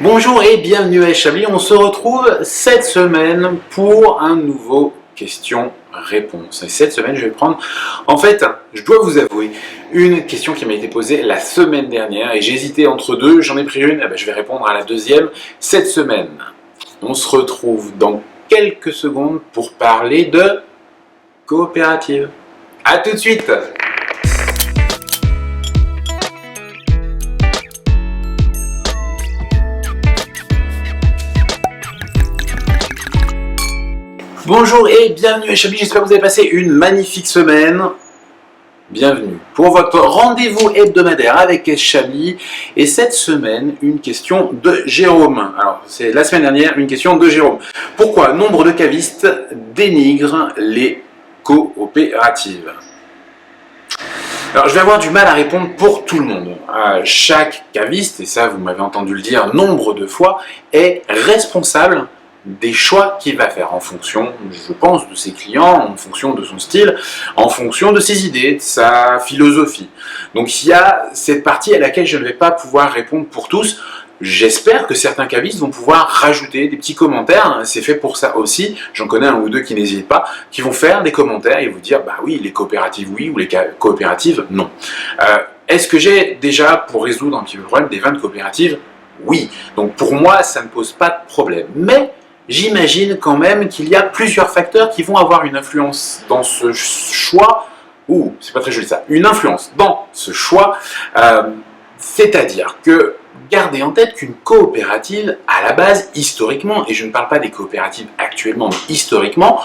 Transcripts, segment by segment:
Bonjour et bienvenue à Chablis, on se retrouve cette semaine pour un nouveau question-réponse. Et cette semaine, je vais prendre, je dois vous avouer, une question qui m'a été posée la semaine dernière et j'ai hésité entre deux, j'en ai pris une, je vais répondre à la deuxième cette semaine. On se retrouve dans quelques secondes pour parler de coopérative. A tout de suite! Bonjour et bienvenue à Chablis, j'espère que vous avez passé une magnifique semaine. Bienvenue pour votre rendez-vous hebdomadaire avec Chablis. Et cette semaine, une question de Jérôme. Alors, c'est la semaine dernière, une question de Jérôme. Pourquoi nombre de cavistes dénigrent les coopératives? Alors, je vais avoir du mal à répondre pour tout le monde. Chaque caviste, et ça vous m'avez entendu le dire nombre de fois, est responsable des choix qu'il va faire en fonction, je pense, de ses clients, en fonction de son style, en fonction de ses idées, de sa philosophie. Donc il y a cette partie à laquelle je ne vais pas pouvoir répondre pour tous. J'espère que certains cavistes vont pouvoir rajouter des petits commentaires, c'est fait pour ça aussi, j'en connais un ou deux qui n'hésitent pas, qui vont faire des commentaires et vous dire bah oui, les coopératives oui ou les coopératives non. Est-ce que j'ai déjà, pour résoudre un petit peu le problème, des ventes coopératives? Oui. Donc pour moi, ça ne pose pas de problème. Mais j'imagine quand même qu'il y a plusieurs facteurs qui vont avoir une influence dans ce choix, ou c'est pas très joli ça, une influence dans ce choix, c'est-à-dire que gardez en tête qu'une coopérative, à la base, historiquement, et je ne parle pas des coopératives actuellement, mais historiquement,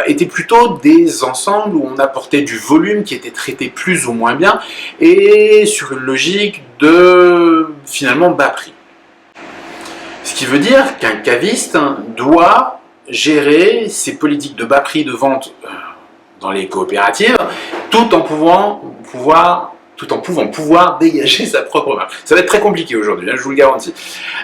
étaient plutôt des ensembles où on apportait du volume qui était traité plus ou moins bien, et sur une logique de, finalement, bas prix. Ce qui veut dire qu'un caviste doit gérer ses politiques de bas prix de vente dans les coopératives tout en pouvant pouvoir dégager sa propre marque. Ça va être très compliqué aujourd'hui, je vous le garantis.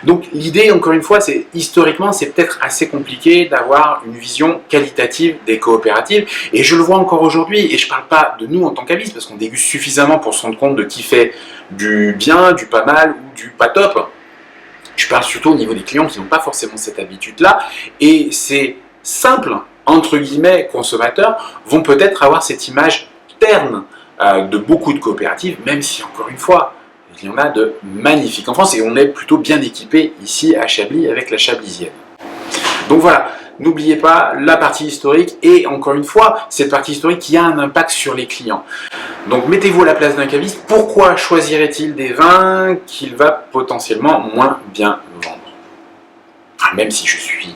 Donc l'idée, encore une fois, c'est historiquement, c'est peut-être assez compliqué d'avoir une vision qualitative des coopératives. Et je le vois encore aujourd'hui, et je ne parle pas de nous en tant qu'avistes, parce qu'on déguste suffisamment pour se rendre compte de qui fait du bien, du pas mal ou du pas top. Je parle surtout au niveau des clients qui n'ont pas forcément cette habitude-là, et ces simples, entre guillemets, consommateurs vont peut-être avoir cette image terne de beaucoup de coopératives, même si, encore une fois, il y en a de magnifiques en France, et on est plutôt bien équipé ici à Chablis avec la Chablisienne. Donc voilà, n'oubliez pas la partie historique, et encore une fois, cette partie historique qui a un impact sur les clients. Donc mettez-vous à la place d'un caviste, pourquoi choisirait-il des vins qu'il va potentiellement moins bien vendre? Même si je suis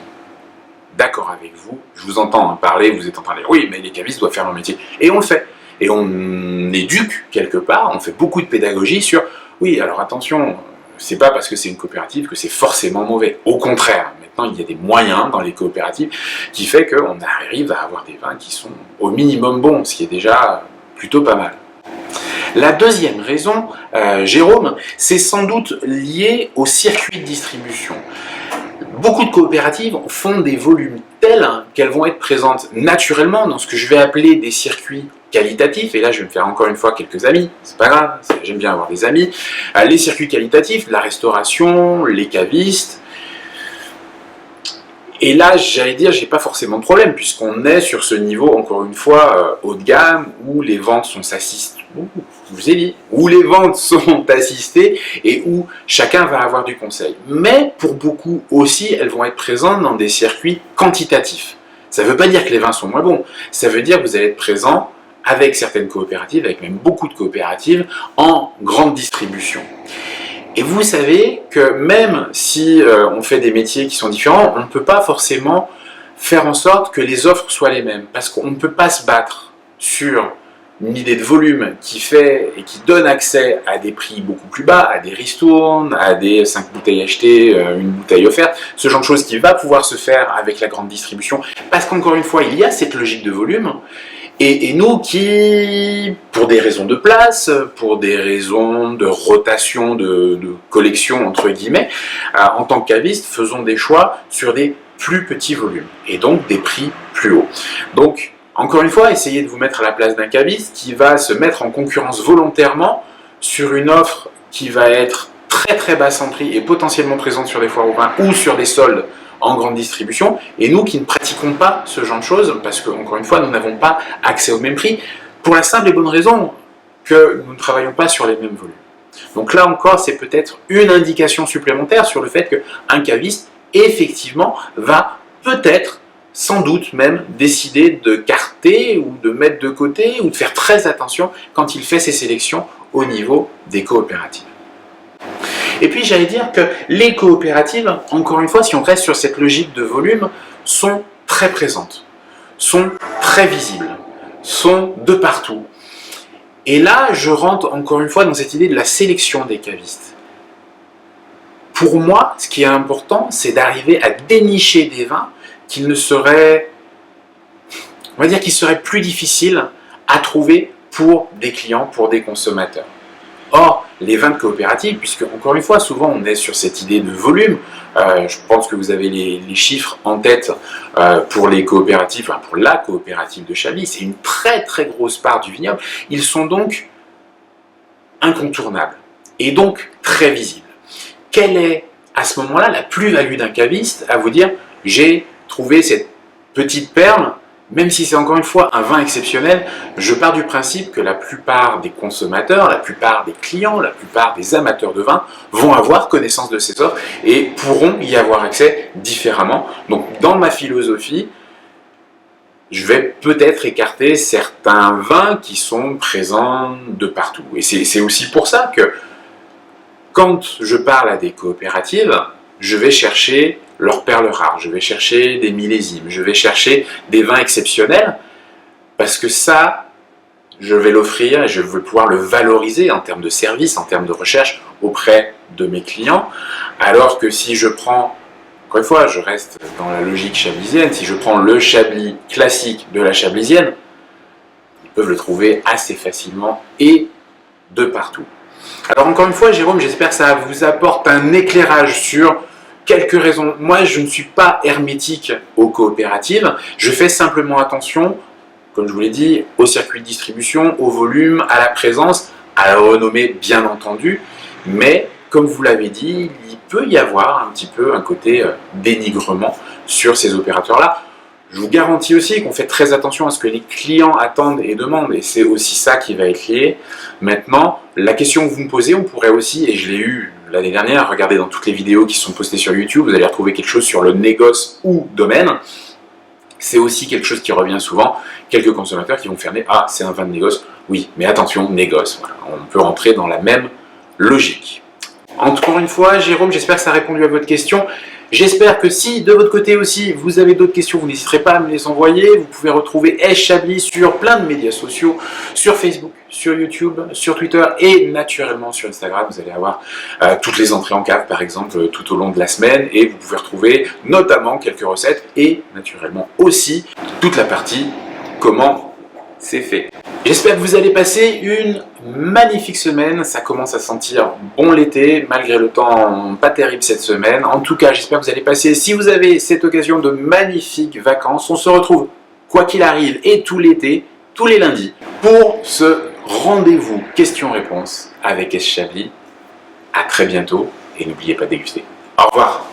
d'accord avec vous, je vous entends parler, vous êtes en train de dire oui, mais les cavistes doivent faire leur métier. Et on le fait. Et on éduque quelque part, on fait beaucoup de pédagogie sur oui, alors attention, c'est pas parce que c'est une coopérative que c'est forcément mauvais. Au contraire, maintenant il y a des moyens dans les coopératives qui fait qu'on arrive à avoir des vins qui sont au minimum bons, ce qui est déjà plutôt pas mal. La deuxième raison, Jérôme, c'est sans doute lié au circuit de distribution. Beaucoup de coopératives font des volumes tels qu'elles vont être présentes naturellement dans ce que je vais appeler des circuits qualitatifs, et là je vais me faire encore une fois quelques amis, c'est pas grave, j'aime bien avoir des amis. Les circuits qualitatifs, la restauration, les cavistes. Et là, j'allais dire, j'ai pas forcément de problème, puisqu'on est sur ce niveau, encore une fois, haut de gamme, où les ventes sont assistées, je vous ai dit, où les ventes sont assistées, et où chacun va avoir du conseil. Mais, pour beaucoup aussi, elles vont être présentes dans des circuits quantitatifs. Ça ne veut pas dire que les vins sont moins bons, ça veut dire que vous allez être présent avec certaines coopératives, avec même beaucoup de coopératives, en grande distribution. Et vous savez que même si on fait des métiers qui sont différents, on ne peut pas forcément faire en sorte que les offres soient les mêmes. Parce qu'on ne peut pas se battre sur une idée de volume qui fait et qui donne accès à des prix beaucoup plus bas, à des ristournes, à des 5 bouteilles achetées, une bouteille offerte, ce genre de choses qui va pouvoir se faire avec la grande distribution. Parce qu'encore une fois, il y a cette logique de volume. Et nous qui, pour des raisons de place, pour des raisons de rotation, de collection entre guillemets, en tant que caviste, faisons des choix sur des plus petits volumes et donc des prix plus hauts. Donc, encore une fois, essayez de vous mettre à la place d'un caviste qui va se mettre en concurrence volontairement sur une offre qui va être très basse en prix et potentiellement présente sur des foires au vin ou sur des soldes en grande distribution, et nous qui ne pratiquons pas ce genre de choses, parce que, encore une fois, nous n'avons pas accès au même prix, pour la simple et bonne raison que nous ne travaillons pas sur les mêmes volumes. Donc là encore, c'est peut-être une indication supplémentaire sur le fait qu'un caviste, effectivement, va peut-être, sans doute même, décider de carter ou de mettre de côté ou de faire très attention quand il fait ses sélections au niveau des coopératives. Et puis j'allais dire que les coopératives, encore une fois, si on reste sur cette logique de volume, sont très présentes, sont très visibles, sont de partout. Et là, je rentre encore une fois dans cette idée de la sélection des cavistes. Pour moi, ce qui est important, c'est d'arriver à dénicher des vins qu'il ne serait, on va dire qu'il serait plus difficile à trouver pour des clients, pour des consommateurs. Or, les vins de coopérative, puisque encore une fois, souvent on est sur cette idée de volume, je pense que vous avez les chiffres en tête pour les coopératives, enfin pour la coopérative de Chablis, c'est une très grosse part du vignoble, ils sont donc incontournables et donc très visibles. Quelle est à ce moment-là la plus-value d'un caviste à vous dire j'ai trouvé cette petite perle? Même si c'est encore une fois un vin exceptionnel, je pars du principe que la plupart des consommateurs, la plupart des clients, la plupart des amateurs de vin vont avoir connaissance de ces offres et pourront y avoir accès différemment. Donc dans ma philosophie, je vais peut-être écarter certains vins qui sont présents de partout. Et c'est aussi pour ça que quand je parle à des coopératives, je vais chercher leurs perles rares, je vais chercher des millésimes, je vais chercher des vins exceptionnels, parce que ça, je vais l'offrir et je vais pouvoir le valoriser en termes de service, en termes de recherche auprès de mes clients, alors que si je prends, encore une fois, je reste dans la logique chablisienne, si je prends le Chablis classique de la chablisienne, ils peuvent le trouver assez facilement et de partout. Alors encore une fois, Jérôme, j'espère que ça vous apporte un éclairage sur quelques raisons. Moi, je ne suis pas hermétique aux coopératives. Je fais simplement attention, comme je vous l'ai dit, au circuit de distribution, au volume, à la présence, à la renommée, bien entendu. Mais, comme vous l'avez dit, il peut y avoir un petit peu un côté dénigrement sur ces opérateurs-là. Je vous garantis aussi qu'on fait très attention à ce que les clients attendent et demandent, et c'est aussi ça qui va être lié. Maintenant, la question que vous me posez, on pourrait aussi, et je l'ai eu l'année dernière, regardez dans toutes les vidéos qui sont postées sur YouTube, vous allez retrouver quelque chose sur le négoce ou domaine. C'est aussi quelque chose qui revient souvent, quelques consommateurs qui vont fermer « Ah, c'est un vin de négoce ». Oui, mais attention, négoce, voilà. On peut rentrer dans la même logique. Encore une fois, Jérôme, j'espère que ça a répondu à votre question. J'espère que si, de votre côté aussi, vous avez d'autres questions, vous n'hésiterez pas à me les envoyer. Vous pouvez retrouver Chablis sur plein de médias sociaux, sur Facebook, sur YouTube, sur Twitter et naturellement sur Instagram. Vous allez avoir toutes les entrées en cave, par exemple, tout au long de la semaine. Et vous pouvez retrouver notamment quelques recettes et naturellement aussi toute la partie comment c'est fait. J'espère que vous allez passer une magnifique semaine, ça commence à sentir bon l'été, malgré le temps pas terrible cette semaine. En tout cas, j'espère que vous allez passer, si vous avez cette occasion, de magnifiques vacances. On se retrouve, quoi qu'il arrive, et tout l'été, tous les lundis, pour ce rendez-vous questions-réponses avec Chablis. À très bientôt, et n'oubliez pas de déguster. Au revoir.